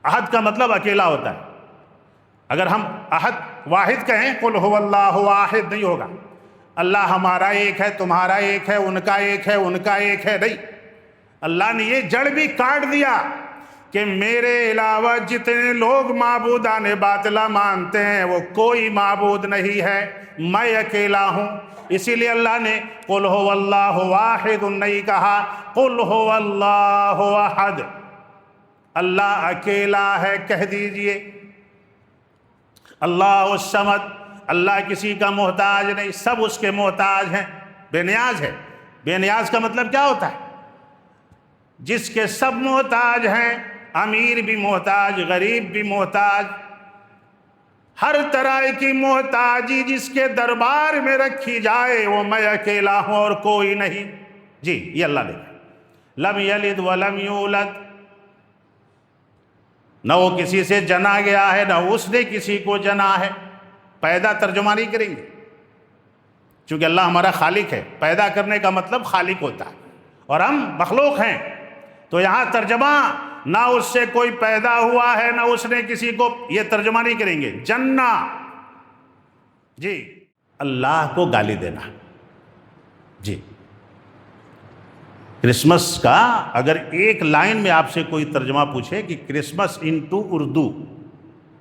احد کا مطلب اکیلا ہوتا ہے. اگر ہم احد واحد کہیں قل هو اللہ واحد نہیں ہوگا. اللہ ہمارا ایک ہے، تمہارا ایک ہے، ان کا ایک ہے، ان کا ایک ہے، نہیں. اللہ نے یہ جڑ بھی کاٹ دیا کہ میرے علاوہ جتنے لوگ معبودان باطلہ مانتے ہیں وہ کوئی معبود نہیں ہے، میں اکیلا ہوں. اسی لیے اللہ نے قل هو اللہ واحد نہیں کہا، قل هو اللہ احد. اللہ اکیلا ہے کہہ دیجئے. اللہ الصمد، اللہ کسی کا محتاج نہیں، سب اس کے محتاج ہیں، بے نیاز ہے. بے نیاز کا مطلب کیا ہوتا ہے؟ جس کے سب محتاج ہیں، امیر بھی محتاج، غریب بھی محتاج، ہر طرح کی محتاجی جس کے دربار میں رکھی جائے وہ میں اکیلا ہوں اور کوئی نہیں. جی یہ اللہ نے لم یلد ولم یولد، نہ وہ کسی سے جنا گیا ہے نہ اس نے کسی کو جنا ہے. پیدا ترجمہ نہیں کریں گے چونکہ اللہ ہمارا خالق ہے. پیدا کرنے کا مطلب خالق ہوتا ہے اور ہم مخلوق ہیں. تو یہاں ترجمہ نہ اس سے کوئی پیدا ہوا ہے نہ اس نے کسی کو، یہ ترجمہ نہیں کریں گے. جنہ، جی اللہ کو گالی دینا. جی کرسمس کا اگر ایک لائن میں آپ سے کوئی ترجمہ پوچھے کہ کرسمس انٹو اردو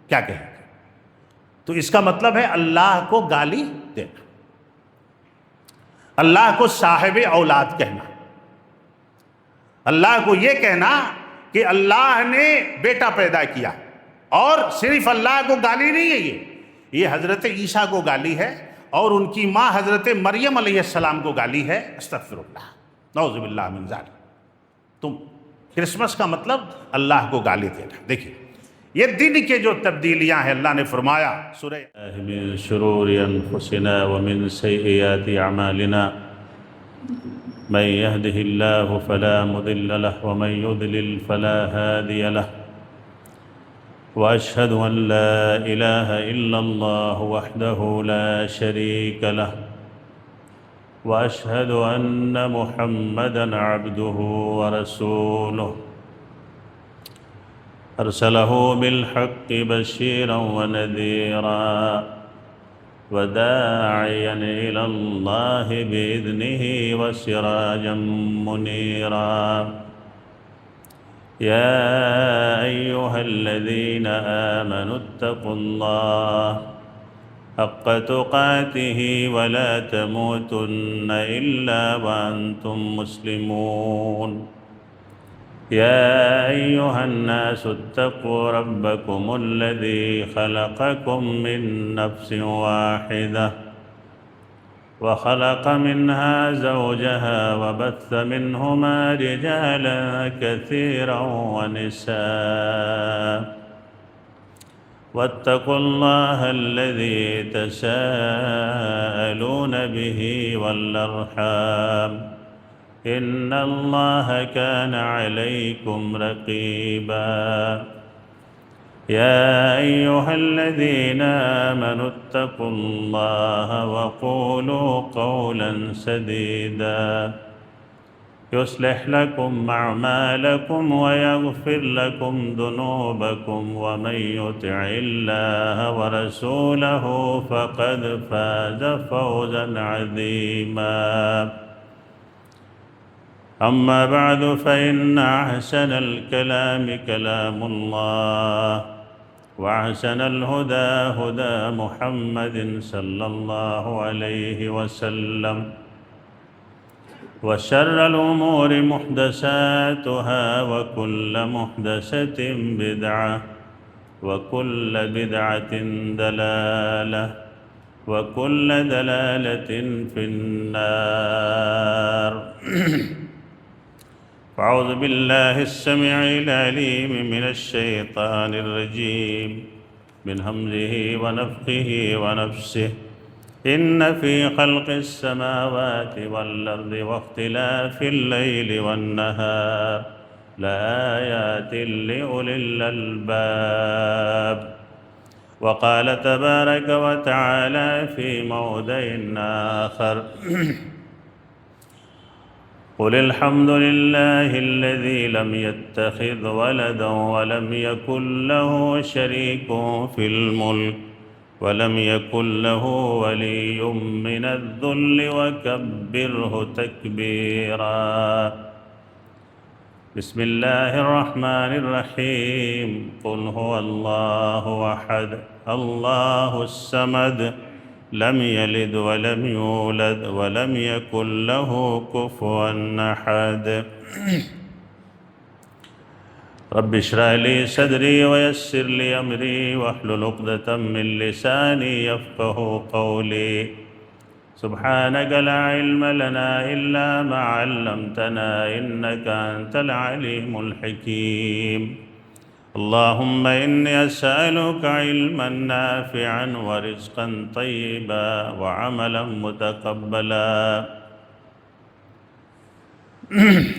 کیا کہیں گے، تو اس کا مطلب ہے اللہ کو گالی دینا، اللہ کو صاحب اولاد کہنا، اللہ کو یہ کہنا کہ اللہ نے بیٹا پیدا کیا. اور صرف اللہ کو گالی نہیں ہے، یہ حضرت عیسیٰ کو گالی ہے اور ان کی ماں حضرت مریم علیہ السلام کو گالی ہے. استغفر اللہ، نعوذ باللہ من ذالک. تم کرسمس کا مطلب اللہ کو گالی دینا. دیکھیں یہ دن کے جو تبدیلیاں ہیں اللہ نے فرمایا سورہ من شرور انفسنا ومن سیئات اعمالنا من يهده الله فلا مضل له ومن يضلل فلا هادي له واشهد ان لا اله الا الله وحده لا شريك له واشهد ان محمدا عبده ورسوله ارسله بالحق بشيرا ونذيرا وداعيا إلى الله بإذنه وسراجا منيرا. يا أيها الذين آمنوا اتقوا الله حق تقاته ولا تموتن إلا وأنتم مسلمون. يا أيها الناس اتقوا ربكم الذي خلقكم من نفس واحدة وخلق منها زوجها وبث منهما رجالا كثيرا ونساء واتقوا الله الذي تساءلون به والأرحام إن الله كان عليكم رقيبا. يا أيها الذين آمنوا اتقوا الله وقولوا قولا سديدا يصلح لكم أعمالكم ويغفر لكم ذنوبكم ومن يطع الله ورسوله فقد فاز فوزا عظيما. أما بعد فإن أحسن الكلام كلام الله وأحسن الهدى هدى محمد صلى الله عليه وسلم وشر الأمور محدثاتها وكل محدثة بدعة وكل بدعة ضلالة وكل ضلالة في النار. أعوذ بالله السميع العليم من الشيطان الرجيم من همزه ونفخه ونفسه. إن في خلق السماوات والأرض واختلاف الليل والنهار لآيات لأولي الألباب. وقال تبارك وتعالى في موضع آخر قل الحمد لله الذي لم يتخذ ولدا ولم يكن له شريك في الملك ولم يكن له ولي من الذل وكبره تكبيرا بسم الله الرحمن الرحيم قل هو الله أحد الله الصمد لم يلد ولم يولد ولم يكن له كفوا أحد رب اشرح لي صدري ويسر لي أمري واحلل عقدة من لساني يفقه قولي سبحانك لا علم لنا إلا ما علمتنا إنك أنت العليم الحكيم اللهم إني أسألك علما نافعا ورزقا طيبا وعملا متقبلا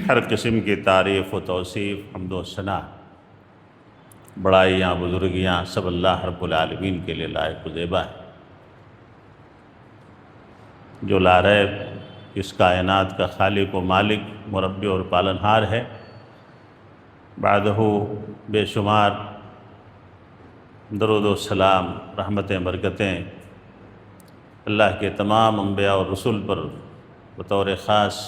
ہر قسم کی تعریف و توصیف حمد و ثنا بڑائیاں بزرگیاں سب اللہ رب العالمین کے لیے لائق و زیبا ہے جو لاریب اس کائنات کا خالق و مالک مربی اور پالنہار ہے بعدہ بے شمار درود و سلام رحمتیں برکتیں اللہ کے تمام انبیاء اور رسول پر بطور خاص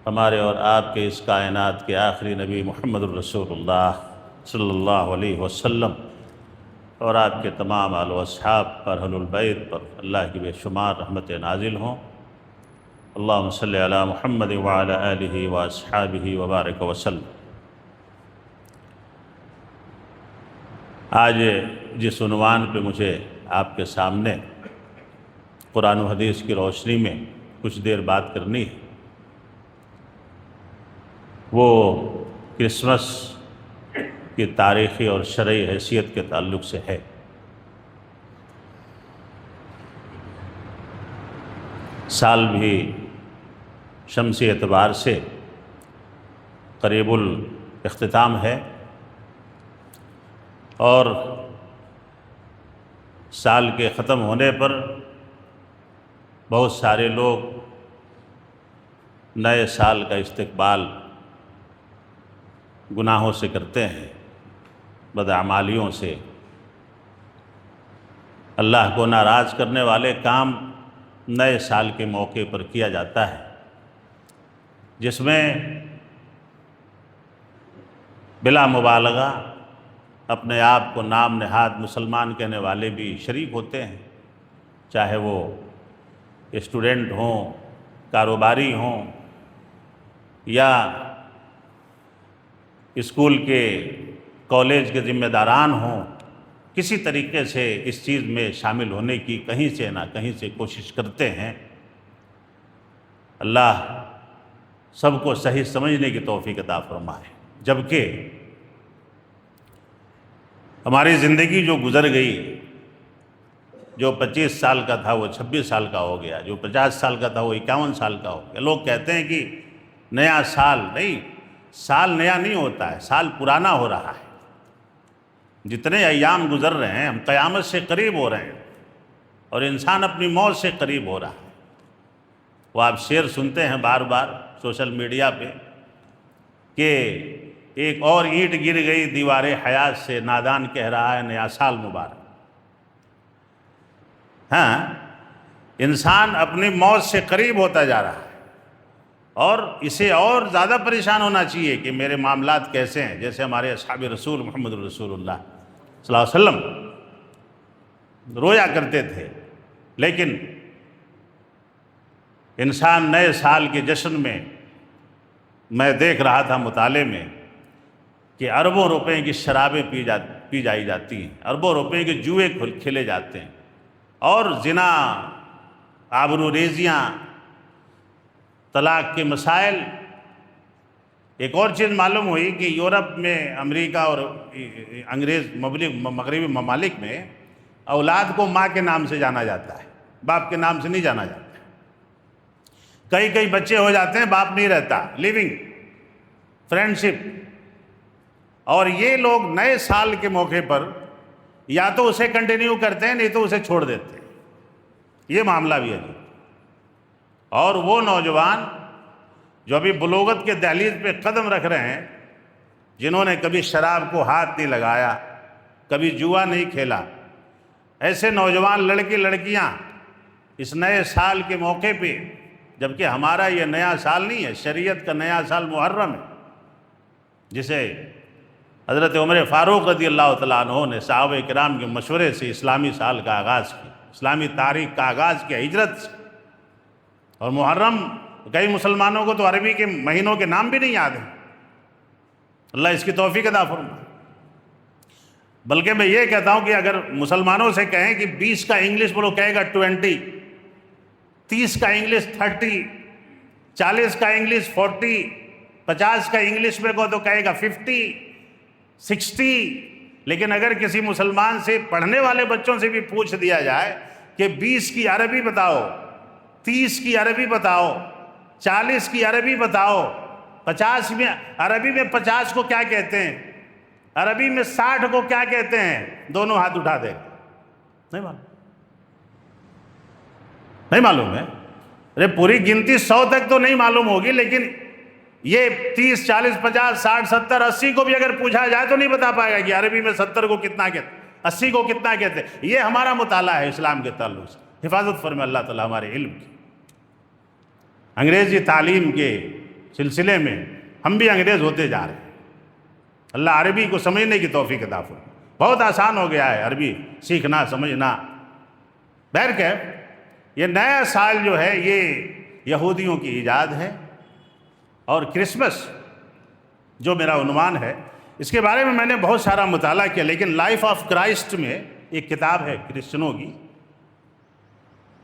ہمارے اور آپ کے اس کائنات کے آخری نبی محمد الرسول اللہ صلی اللہ علیہ وسلم اور آپ کے تمام آل و اصحاب پر اہل البیت پر اللہ کی بے شمار رحمتیں نازل ہوں اللہم صلی علی محمد وعلی آلہ واصحابہ وبارک وسلم۔ آج جس عنوان پہ مجھے آپ کے سامنے قرآن و حدیث کی روشنی میں کچھ دیر بات کرنی ہے وہ کرسمس کی تاریخی اور شرعی حیثیت کے تعلق سے ہے۔ سال بھی شمسی اعتبار سے قریب الاختتام ہے اور سال کے ختم ہونے پر بہت سارے لوگ نئے سال کا استقبال گناہوں سے کرتے ہیں، بداعمالیوں سے، اللہ کو ناراض کرنے والے کام نئے سال کے موقع پر کیا جاتا ہے، جس میں بلا مبالغہ اپنے آپ کو نام نہاد مسلمان کہنے والے بھی شریک ہوتے ہیں، چاہے وہ اسٹوڈنٹ ہوں، کاروباری ہوں یا اسکول کے کالج کے ذمہ داران ہوں، کسی طریقے سے اس چیز میں شامل ہونے کی کہیں سے نہ کہیں سے کوشش کرتے ہیں۔ اللہ سب کو صحیح سمجھنے کی توفیق عطا فرمائے۔ جبکہ ہماری زندگی جو گزر گئی، جو 25 سال کا تھا وہ 26 سال کا ہو گیا، جو 50 سال کا تھا وہ 51 سال کا ہو گیا۔ لوگ کہتے ہیں کہ نیا سال نہیں، سال نیا نہیں ہوتا ہے، سال پرانا ہو رہا ہے۔ جتنے ایام گزر رہے ہیں ہم قیامت سے قریب ہو رہے ہیں اور انسان اپنی موت سے قریب ہو رہا ہے۔ وہ آپ شعر سنتے ہیں بار بار سوشل میڈیا پہ کہ ایک اور اینٹ گر گئی دیوار حیات سے، نادان کہہ رہا ہے نیا سال مبارک۔ ہاں، انسان اپنی موت سے قریب ہوتا جا رہا ہے اور اسے اور زیادہ پریشان ہونا چاہیے کہ میرے معاملات کیسے ہیں، جیسے ہمارے اصحاب رسول محمد رسول اللہ صلی اللہ علیہ وسلم رویا کرتے تھے۔ لیکن انسان نئے سال کے جشن میں دیکھ رہا تھا مطالعے میں کہ اربوں روپے کی شرابیں پی جائی جاتی ہیں، اربوں روپے کے جوئے کھیلے جاتے ہیں اور زنا، آبروریزیاں، طلاق کے مسائل۔ ایک اور چیز معلوم ہوئی کہ یورپ میں، امریکہ اور انگریز مغربی ممالک میں اولاد کو ماں کے نام سے جانا جاتا ہے، باپ کے نام سے نہیں جانا جاتا۔ کئی بچے ہو جاتے ہیں باپ نہیں رہتا، لیونگ فرینڈشپ، اور یہ لوگ نئے سال کے موقع پر یا تو اسے کنٹینیو کرتے ہیں نہیں تو اسے چھوڑ دیتے ہیں۔ یہ معاملہ بھی ہے جی۔ اور وہ نوجوان جو ابھی بلوغت کے دہلیز پہ قدم رکھ رہے ہیں، جنہوں نے کبھی شراب کو ہاتھ نہیں لگایا، کبھی جوا نہیں کھیلا، ایسے نوجوان لڑکے لڑکیاں اس نئے سال کے موقع پہ، جبکہ ہمارا یہ نیا سال نہیں ہے، شریعت کا نیا سال محرم ہے، جسے حضرت عمر فاروق رضی اللہ تعالیٰ عنہ نے صحابہ کرام کے مشورے سے اسلامی سال کا آغاز کیا، اسلامی تاریخ کا آغاز کیا ہجرت سے۔ اور محرم، کئی مسلمانوں کو تو عربی کے مہینوں کے نام بھی نہیں یاد ہیں، اللہ اس کی توفیق عطا فرمائے۔ بلکہ میں یہ کہتا ہوں کہ اگر مسلمانوں سے کہیں کہ 20 کا انگلش بولو، کہے گا 20، 30 کا انگلش 30، 40 کا انگلش 40، 50 کا انگلش میں کو تو کہے گا 50، 60۔ لیکن اگر کسی مسلمان سے، پڑھنے والے بچوں سے بھی پوچھ دیا جائے کہ 20 کی عربی بتاؤ، 30 کی عربی بتاؤ، 40 کی عربی بتاؤ، 50 میں عربی میں 50 کو کیا کہتے ہیں، عربی میں 60 کو کیا کہتے ہیں، دونوں ہاتھ اٹھا دیں، نہیں معلوم، نہیں معلوم ہے۔ ارے پوری گنتی 100 تک تو نہیں معلوم ہوگی، لیکن یہ 30، 40، 50، 60، 70، 80 کو بھی اگر پوچھا جائے تو نہیں بتا پائے گا کہ عربی میں 70 کو کتنا کہتے، 80 کو کتنا کہتے۔ یہ ہمارا مطالعہ ہے اسلام کے تعلق سے۔ حفاظت فرمائے اللہ تعالیٰ ہمارے علم کی۔ انگریزی تعلیم کے سلسلے میں ہم بھی انگریز ہوتے جا رہے ہیں۔ اللہ عربی کو سمجھنے کی توفیق عطا فرمائے۔ بہت آسان ہو گیا ہے عربی سیکھنا، سمجھنا۔ بہرکیف یہ نیا سال جو ہے یہ یہودیوں کی ایجاد ہے، اور کرسمس جو میرا عنوان ہے، اس کے بارے میں نے بہت سارا مطالعہ کیا، لیکن لائف آف کرائسٹ میں ایک کتاب ہے کرسچنوں کی،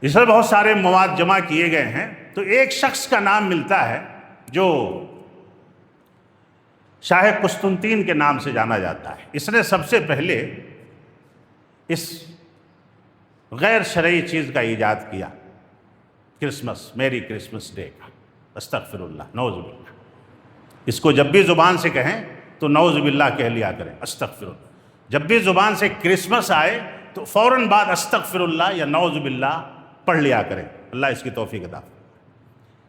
اس میں بہت سارے مواد جمع کیے گئے ہیں۔ تو ایک شخص کا نام ملتا ہے جو شاہ قسطنطین کے نام سے جانا جاتا ہے۔ اس نے سب سے پہلے اس غیر شرعی چیز کا ایجاد کیا، کرسمس، میری کرسمس ڈے کا۔ استغفر اللہ، نعوذ باللہ۔ اس کو جب بھی زبان سے کہیں تو نعوذ باللہ کہہ لیا کریں، استغفر اللہ۔ جب بھی زبان سے کرسمس آئے تو فوراً بعد استغفر اللہ یا نعوذ باللہ پڑھ لیا کریں، اللہ اس کی توفیق عطا فرمائے۔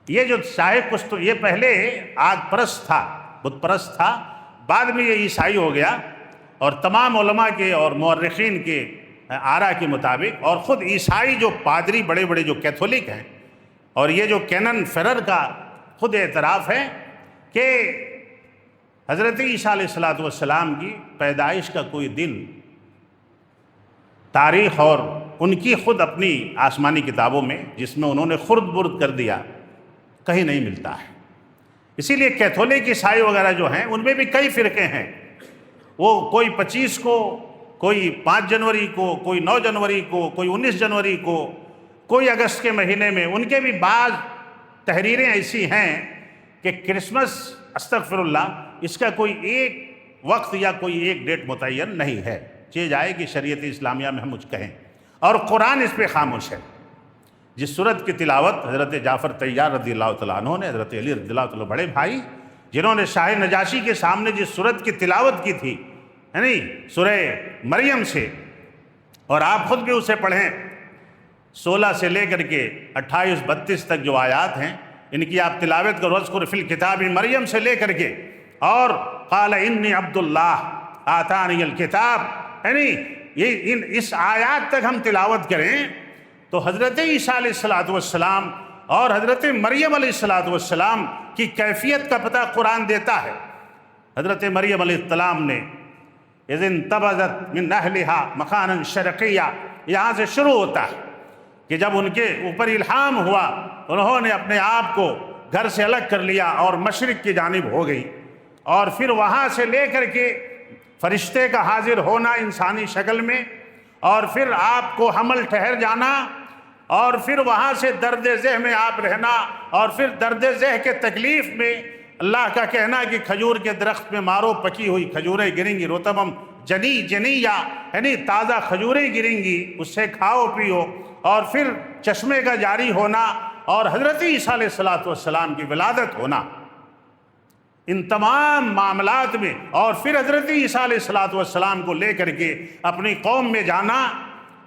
یہ جو شاہ قسطنطین، یہ پہلے آگ پرست تھا، بت پرست تھا، بعد میں یہ عیسائی ہو گیا، اور تمام علماء کے اور مورخین کے آراء کے مطابق، اور خود عیسائی جو پادری بڑے بڑے جو کیتھولک ہیں، اور یہ جو کینن فرر کا خود اعتراف ہے کہ حضرت عیسیٰ علیہ السلام کی پیدائش کا کوئی دن، تاریخ اور ان کی خود اپنی آسمانی کتابوں میں جس میں انہوں نے خرد برد کر دیا، کہیں نہیں ملتا ہے۔ اسی لیے کیتھولک عیسائی وغیرہ جو ہیں ان میں بھی کئی فرقے ہیں، وہ کوئی 25 کو، کوئی 5 جنوری کو، کوئی 9 جنوری کو، کوئی 19 جنوری کو، کوئی اگست کے مہینے میں۔ ان کے بھی بعض تحریریں ایسی ہیں کہ کرسمس، استغفر اللہ، اس کا کوئی ایک وقت یا کوئی ایک ڈیٹ متعین نہیں ہے، چیز آئے کہ شریعت اسلامیہ میں ہم کچھ کہیں، اور قرآن اس پہ خاموش ہے۔ جس سورت کی تلاوت حضرت جعفر طیار رضی اللہ تعالیٰ عنہ نے، حضرت علی رضی اللہ تعالیٰ بڑے بھائی، جنہوں نے شاہ نجاشی کے سامنے جس سورت کی تلاوت کی تھی، یعنی سورہ مریم سے، اور آپ خود بھی اسے پڑھیں، 16 سے لے کر کے 28-32 تک جو آیات ہیں ان کی آپ تلاوت کرو۔ اذکر فی الکتاب مریم سے لے کر کے اور قال انی عبد اللہ آتانی الکتاب، یعنی اس آیات تک ہم تلاوت کریں تو حضرت عیسیٰ علیہ السلام اور حضرت مریم علیہ السلام کی کیفیت کا پتہ قرآن دیتا ہے۔ حضرت مریم علیہ السلام نے اذ انتبذت من اہلہا مکانا شرقیہ، یہاں سے شروع ہوتا ہے کہ جب ان کے اوپر الہام ہوا، انہوں نے اپنے آپ کو گھر سے الگ کر لیا اور مشرق کی جانب ہو گئی، اور پھر وہاں سے لے کر کے فرشتے کا حاضر ہونا انسانی شکل میں، اور پھر آپ کو حمل ٹھہر جانا، اور پھر وہاں سے درد ذہ میں آپ رہنا، اور پھر درد ذہ کے تکلیف میں اللہ کا کہنا کہ کھجور کے درخت میں مارو، پکی ہوئی کھجوریں گریں گی، رطبم جنیہ، یعنی تازہ کھجوریں گریں گی، اس سے کھاؤ پیو، اور پھر چشمے کا جاری ہونا، اور حضرت عیسیٰ علیہ السلام کی ولادت ہونا، ان تمام معاملات میں، اور پھر حضرت عیسیٰ علیہ السلام کو لے کر کے اپنی قوم میں جانا،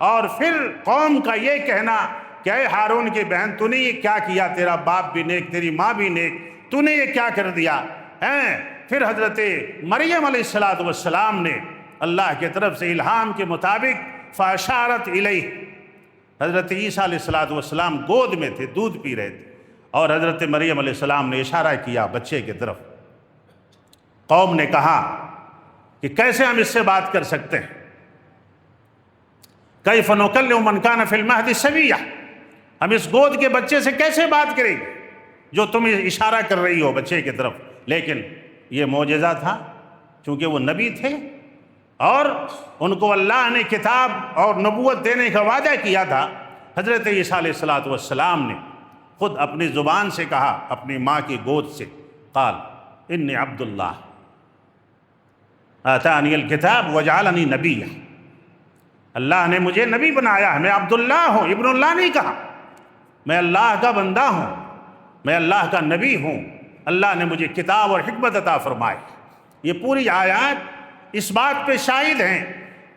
اور پھر قوم کا یہ کہنا کہ اے ہارون کی بہن، تو نے یہ کیا کیا، تیرا باپ بھی نیک، تیری ماں بھی نیک، تو نے یہ کیا کر دیا ہیں؟ پھر حضرت مریم علیہ السلام نے اللہ کی طرف سے الہام کے مطابق فاشارت الیہ، حضرت عیسیٰ علیہ السلام گود میں تھے، دودھ پی رہے تھے، اور حضرت مریم علیہ السلام نے اشارہ کیا بچے کی طرف۔ قوم نے کہا کہ کیسے ہم اس سے بات کر سکتے ہیں، کیف نکلم من کان فی المہد صبیا، ہم اس گود کے بچے سے کیسے بات کریں گے جو تم اشارہ کر رہی ہو بچے کی طرف۔ لیکن یہ معجزہ تھا، چونکہ وہ نبی تھے اور ان کو اللہ نے کتاب اور نبوت دینے کا وعدہ کیا تھا۔ حضرت عیسیٰ علیہ السلام نے خود اپنی زبان سے کہا، اپنی ماں کی گود سے، قال انی عبد اللہ آتانی الکتاب وجعلنی نبیا، اللہ نے مجھے نبی بنایا ہے، میں عبداللہ ہوں، ابن اللہ نہیں کہا، میں اللہ کا بندہ ہوں، میں اللہ کا نبی ہوں، اللہ نے مجھے کتاب اور حکمت عطا فرمائی۔ یہ پوری آیات اس بات پہ شاہد ہیں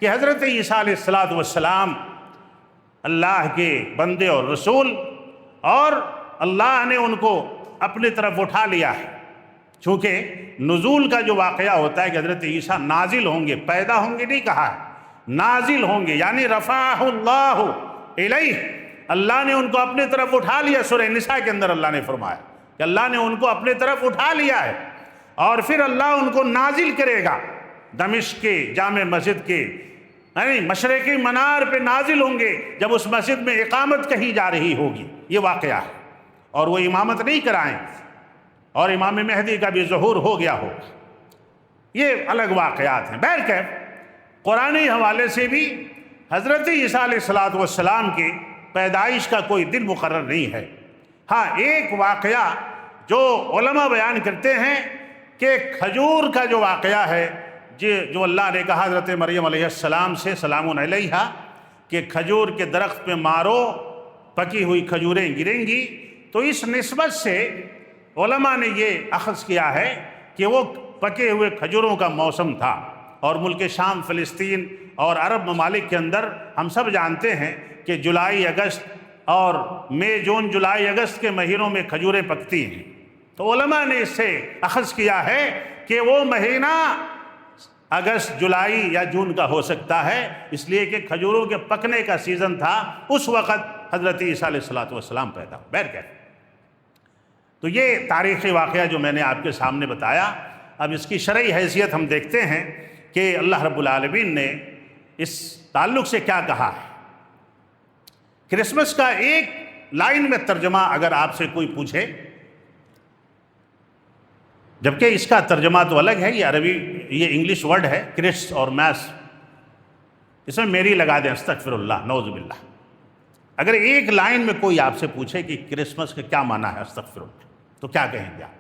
کہ حضرت عیسیٰ علیہ السلام اللہ کے بندے اور رسول، اور اللہ نے ان کو اپنی طرف اٹھا لیا ہے۔ چونکہ نزول کا جو واقعہ ہوتا ہے کہ حضرت عیسیٰ نازل ہوں گے، پیدا ہوں گے نہیں کہا ہے، نازل ہوں گے، یعنی رفعہ اللہ الیہ، اللہ نے ان کو اپنی طرف اٹھا لیا۔ سورہ نساء کے اندر اللہ نے فرمایا کہ اللہ نے ان کو اپنی طرف اٹھا لیا ہے، اور پھر اللہ ان کو نازل کرے گا دمشق کے جامع مسجد کے یعنی مشرقی منار پہ نازل ہوں گے، جب اس مسجد میں اقامت کہی جا رہی ہوگی۔ یہ واقعہ ہے، اور وہ امامت نہیں کرائیں اور امام مہدی کا بھی ظہور ہو گیا ہوگا۔ یہ الگ واقعات ہیں۔ بہرکیف قرآنی حوالے سے بھی حضرت عیسیٰ علیہ السلام کی پیدائش کا کوئی دن مقرر نہیں ہے۔ ہاں، ایک واقعہ جو علماء بیان کرتے ہیں کہ کھجور کا جو واقعہ ہے، جو اللہ نے کہا حضرت مریم علیہ السلام سے سلام علیہا کہ کھجور کے درخت پہ مارو، پکی ہوئی کھجوریں گریں گی، تو اس نسبت سے علماء نے یہ اخذ کیا ہے کہ وہ پکے ہوئے کھجوروں کا موسم تھا، اور ملک شام، فلسطین اور عرب ممالک کے اندر ہم سب جانتے ہیں کہ جولائی، اگست اور مئی، جون، جولائی، اگست کے مہینوں میں کھجوریں پکتی ہیں۔ تو علماء نے اس سے اخذ کیا ہے کہ وہ مہینہ اگست، جولائی یا جون کا ہو سکتا ہے، اس لیے کہ کھجوروں کے پکنے کا سیزن تھا، اس وقت حضرت عیسیٰ علیہ السلام پیدا ہو۔ بہرکیف تو یہ تاریخی واقعہ جو میں نے آپ کے سامنے بتایا، اب اس کی شرعی حیثیت ہم دیکھتے ہیں کہ اللہ رب العالمین نے اس تعلق سے کیا کہا ہے۔ کرسمس کا ایک لائن میں ترجمہ اگر آپ سے کوئی پوچھے، جبکہ اس کا ترجمہ تو الگ ہے، یہ عربی، یہ انگلش ورڈ ہے کرسٹ اور میس، اس میں میری لگا دیں، استغفر اللہ، نعوذ باللہ۔ اگر ایک لائن میں کوئی آپ سے پوچھے کہ کرسمس کا کیا معنی ہے، استغفر اللہ، تو کیا کہیں گے آپ؟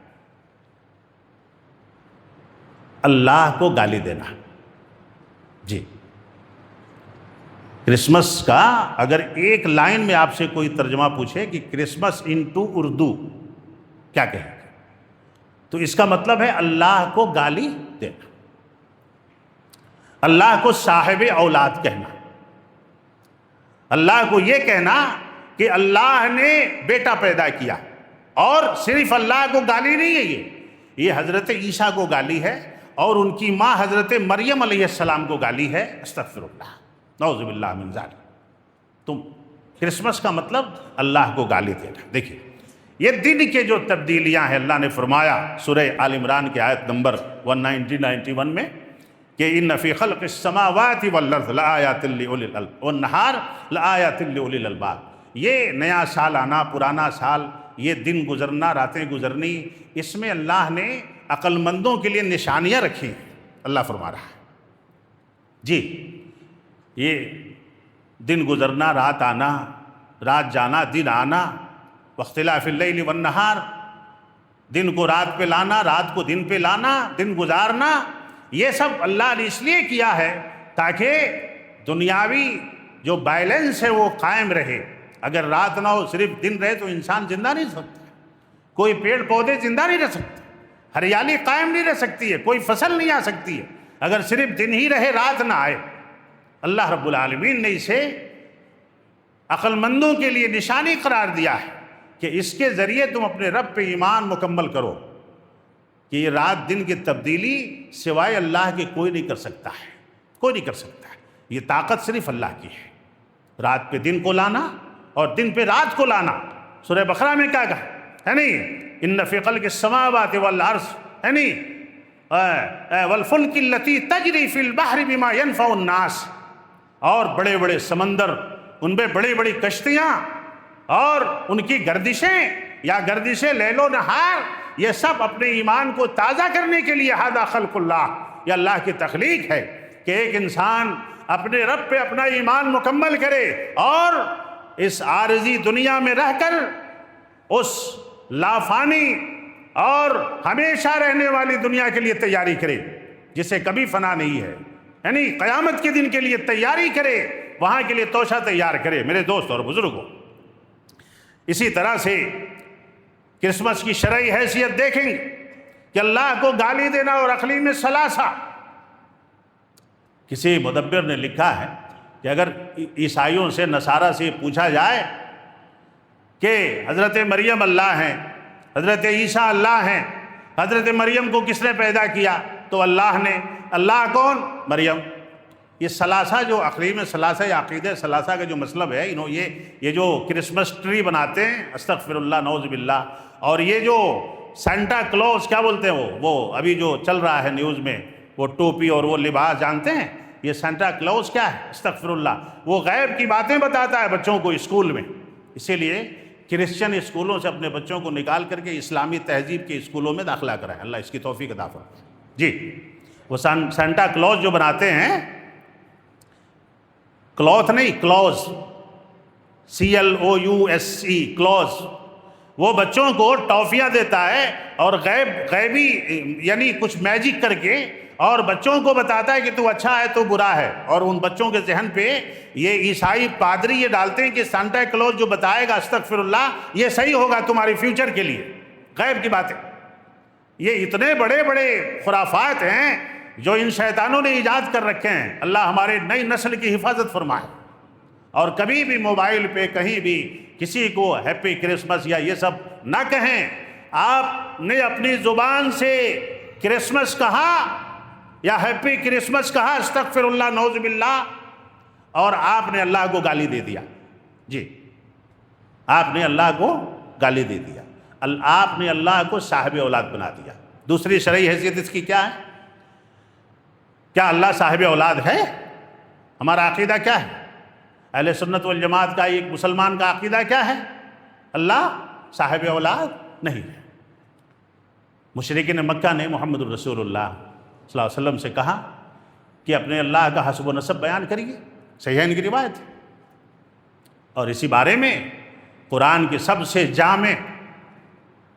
اللہ کو گالی دینا۔ جی، کرسمس کا اگر ایک لائن میں آپ سے کوئی ترجمہ پوچھے کہ کرسمس انٹو اردو کیا کہیں گے، تو اس کا مطلب ہے اللہ کو گالی دینا، اللہ کو صاحب اولاد کہنا، اللہ کو یہ کہنا کہ اللہ نے بیٹا پیدا کیا، اور صرف اللہ کو گالی نہیں ہے، یہ حضرت عیسیٰ کو گالی ہے، اور ان کی ماں حضرت مریم علیہ السلام کو گالی ہے، استغفر اللہ، نعوذ باللہ من ذالک۔ تم کرسمس کا مطلب اللہ کو گالی دینا۔ دیکھیں یہ دن کے جو تبدیلیاں ہیں، اللہ نے فرمایا سورہ آل عمران کی آیت نمبر 191 میں کہ ان فی خلق السماوات والارض لآیات لأولی الالباب والنہار لآیات لأولی الالباب۔ یہ نیا سال آنا، پرانا سال، یہ دن گزرنا، راتیں گزرنی، اس میں اللہ نے عقل مندوں کے لیے نشانیاں رکھی ہیں، اللہ فرما رہا ہے۔ جی، یہ دن گزرنا، رات آنا، رات جانا، دن آنا، واختلاف اللیل والنہار، دن کو رات پہ لانا، رات کو دن پہ لانا، دن گزارنا، یہ سب اللہ نے اس لیے کیا ہے تاکہ دنیاوی جو بیلنس ہے وہ قائم رہے۔ اگر رات نہ ہو، صرف دن رہے تو انسان زندہ نہیں رہ سکتا، کوئی پیڑ پودے زندہ نہیں رہ سکتے، ہریالی قائم نہیں رہ سکتی ہے، کوئی فصل نہیں آ سکتی ہے اگر صرف دن ہی رہے، رات نہ آئے۔ اللہ رب العالمین نے اسے عقل مندوں کے لیے نشانی قرار دیا ہے کہ اس کے ذریعے تم اپنے رب پہ ایمان مکمل کرو کہ یہ رات دن کی تبدیلی سوائے اللہ کے کوئی نہیں کر سکتا ہے، کوئی نہیں کر سکتا ہے، یہ طاقت صرف اللہ کی ہے، رات پہ دن کو لانا اور دن پہ رات کو لانا۔ سورہ بقرہ میں کیا کہا ہے نہیں، ان فی خلق السماوات والارض ہے نہیں، والفلک التی تجری فی البحر بما ینفع الناس، اور بڑے بڑے سمندر، ان میں بڑی بڑی کشتیاں اور ان کی گردشیں یا گردشیں لیل و نہار، یہ سب اپنے ایمان کو تازہ کرنے کے لیے ھذا خلق اللہ، یہ اللہ کی تخلیق ہے کہ ایک انسان اپنے رب پہ اپنا ایمان مکمل کرے اور اس عارضی دنیا میں رہ کر اس لافانی اور ہمیشہ رہنے والی دنیا کے لیے تیاری کرے جسے کبھی فنا نہیں ہے، یعنی قیامت کے دن کے لیے تیاری کرے، وہاں کے لیے توشہ تیار کرے۔ میرے دوست اور بزرگوں، اسی طرح سے کرسمس کی شرعی حیثیت دیکھیں گے کہ اللہ کو گالی دینا اور اقلیم ثلاثہ، کسی مدبر نے لکھا ہے کہ اگر عیسائیوں سے نصارہ سے پوچھا جائے کہ حضرت مریم اللہ ہیں، حضرت عیسیٰ اللہ ہیں، حضرت مریم کو کس نے پیدا کیا، تو اللہ نے، اللہ کون؟ مریم۔ یہ ثلاثہ جو اقلیم ثلاثہ یا عقیدہ ثلاثہ کا جو مطلب ہے، یہ جو کرسمس ٹری بناتے ہیں، استغفر اللہ نعوذ باللہ، اور یہ جو سینٹا کلوز کیا بولتے ہیں وہ ابھی جو چل رہا ہے نیوز میں، وہ ٹوپی اور وہ لباس، جانتے ہیں یہ سینٹا کلوز کیا ہے؟ استغفر اللہ، وہ غیب کی باتیں بتاتا ہے بچوں کو اسکول میں۔ اسی لیے کرسچن اسکولوں سے اپنے بچوں کو نکال کر کے اسلامی تہذیب کے اسکولوں میں داخلہ کرائیں، اللہ اس کی توفیق عطا فرمائے۔ جی، وہ سینٹا کلوز جو بناتے ہیں، کلوتھ نہیں، کلوز، CLOUSE، کلوز، وہ بچوں کو ٹافیاں دیتا ہے اور غیبی یعنی کچھ میجک کر کے، اور بچوں کو بتاتا ہے کہ تو اچھا ہے تو برا ہے، اور ان بچوں کے ذہن پہ یہ عیسائی پادری یہ ڈالتے ہیں کہ سانتا کلوز جو بتائے گا استغفر اللہ یہ صحیح ہوگا تمہاری فیوچر کے لیے، غیب کی باتیں۔ یہ اتنے بڑے بڑے خرافات ہیں جو ان شیطانوں نے ایجاد کر رکھے ہیں، اللہ ہمارے نئی نسل کی حفاظت فرمائے۔ اور کبھی بھی موبائل پہ کہیں بھی کسی کو ہیپی کرسمس یا یہ سب نہ کہیں۔ آپ نے اپنی زبان سے کرسمس کہا یا ہیپی کرسمس کہا، استغفر اللہ نعوذ باللہ، اور آپ نے اللہ کو گالی دے دیا۔ جی، آپ نے اللہ کو گالی دے دیا، آپ نے اللہ کو صاحب اولاد بنا دیا۔ دوسری شرعی حیثیت اس کی کیا ہے؟ کیا اللہ صاحب اولاد ہے؟ ہمارا عقیدہ کیا ہے؟ اہل سنت والجماعت کا ایک مسلمان کا عقیدہ کیا ہے؟ اللہ صاحب اولاد نہیں ہے۔ مشرکین مکہ نے محمد الرسول اللہ صلی اللہ علیہ وسلم سے کہا کہ اپنے اللہ کا حسب و نسب بیان کریے، صحیحین کی روایت ہے۔ اور اسی بارے میں قرآن کی سب سے جامع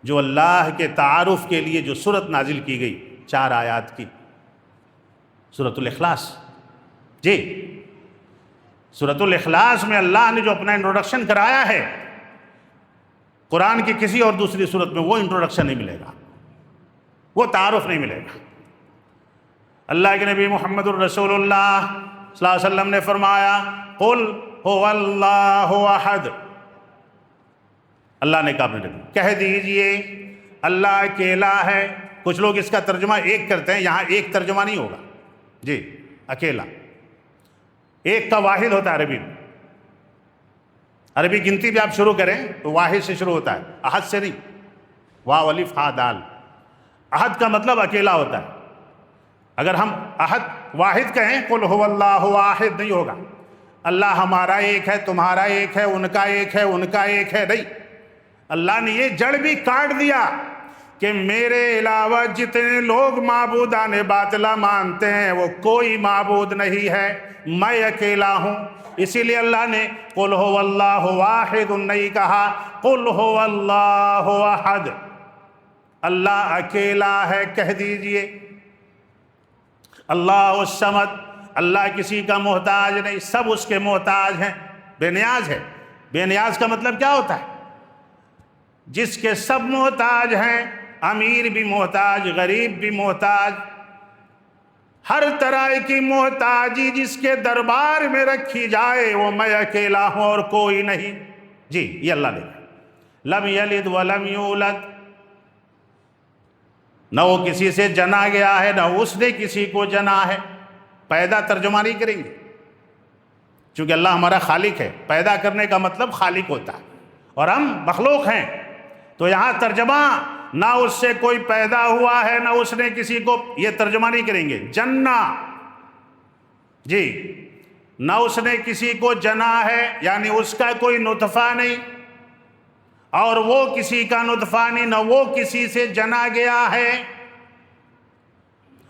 جو اللہ کے تعارف کے لیے جو سورت نازل کی گئی 4 آیات کی، سورۃ الاخلاص۔ جی، سورۃ الاخلاص میں اللہ نے جو اپنا انٹروڈکشن کرایا ہے، قرآن کی کسی اور دوسری سورت میں وہ انٹروڈکشن نہیں ملے گا، وہ تعارف نہیں ملے گا۔ اللہ کے نبی محمد الرسول اللہ صلی اللہ علیہ وسلم نے فرمایا، قل هو اللہ احد، اللہ نے کہا اپنے نبی کہہ دیجئے اللہ اکیلا ہے۔ کچھ لوگ اس کا ترجمہ ایک کرتے ہیں، یہاں ایک ترجمہ نہیں ہوگا، جی، اکیلا، ایک کا واحد ہوتا ہے عربی میں۔ عربی گنتی بھی آپ شروع کریں تو واحد سے شروع ہوتا ہے، احد سے نہیں، واو الف ہا دال۔ احد کا مطلب اکیلا ہوتا ہے۔ اگر ہم احد واحد کہیں، قل هو اللہ واحد، نہیں ہوگا، اللہ ہمارا ایک ہے، تمہارا ایک ہے، ان کا ایک ہے، ان کا ایک ہے، نہیں۔ اللہ نے یہ جڑ بھی کاٹ دیا کہ میرے علاوہ جتنے لوگ معبودان باطلہ مانتے ہیں وہ کوئی معبود نہیں ہے، میں اکیلا ہوں۔ اسی لیے اللہ نے قل هو اللہ واحد نہیں کہا، قل هو اللہ احد، اللہ اکیلا ہے کہہ دیجئے۔ اللہ الصمد، اللہ کسی کا محتاج نہیں، سب اس کے محتاج ہیں، بے نیاز ہے۔ بے نیاز کا مطلب کیا ہوتا ہے؟ جس کے سب محتاج ہیں، امیر بھی محتاج، غریب بھی محتاج، ہر طرح کی محتاجی جس کے دربار میں رکھی جائے وہ میں اکیلا ہوں اور کوئی نہیں۔ جی، یہ اللہ نے کہا۔ لم یلد ولم یولد، نہ وہ کسی سے جنا گیا ہے نہ اس نے کسی کو جنا ہے۔ پیدا ترجمہ نہیں کریں گے، چونکہ اللہ ہمارا خالق ہے، پیدا کرنے کا مطلب خالق ہوتا ہے، اور ہم مخلوق ہیں، تو یہاں ترجمہ نہ اس سے کوئی پیدا ہوا ہے نہ اس نے کسی کو، یہ ترجمہ نہیں کریں گے۔ جنہ، جی، نہ اس نے کسی کو جنا ہے، یعنی اس کا کوئی نطفہ نہیں اور وہ کسی کا نطفہ نہیں، نہ وہ کسی سے جنا گیا ہے۔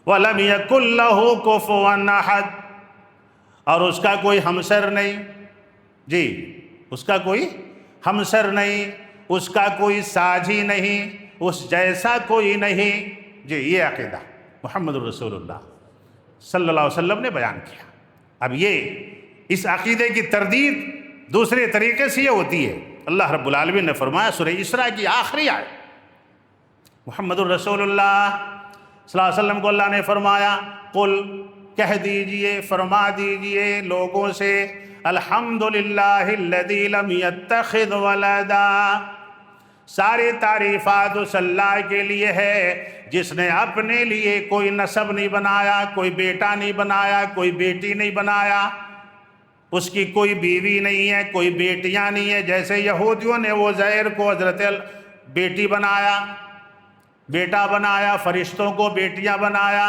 وَلَمْ يَكُنْ لَهُ كُفُوًا أَحَدٌ، اور اس کا کوئی ہمسر نہیں، جی، اس کا کوئی ہمسر نہیں، اس کا کوئی ساجی نہیں، اس جیسا کوئی نہیں۔ جی، یہ عقیدہ محمد رسول اللہ صلی اللہ علیہ وسلم نے بیان کیا۔ اب یہ اس عقیدے کی تردید دوسرے طریقے سے یہ ہوتی ہے۔ اللہ رب العالمین نے فرمایا سورہ اسراء کی آخری آیت، محمد الرسول اللہ صلی اللہ علیہ وسلم کو اللہ نے فرمایا، قل، کہہ دیجئے، فرما دیجئے لوگوں سے، الحمدللہ الذی لم یتخذ ولدا، ساری تعریفات اس اللہ کے لیے ہے جس نے اپنے لیے کوئی نسب نہیں بنایا، کوئی بیٹا نہیں بنایا، کوئی بیٹی نہیں بنایا، اس کی کوئی بیوی نہیں ہے، کوئی بیٹیاں نہیں ہے، جیسے یہودیوں نے وہ زیر کو حضرت بیٹی بنایا، بیٹا بنایا، فرشتوں کو بیٹیاں بنایا۔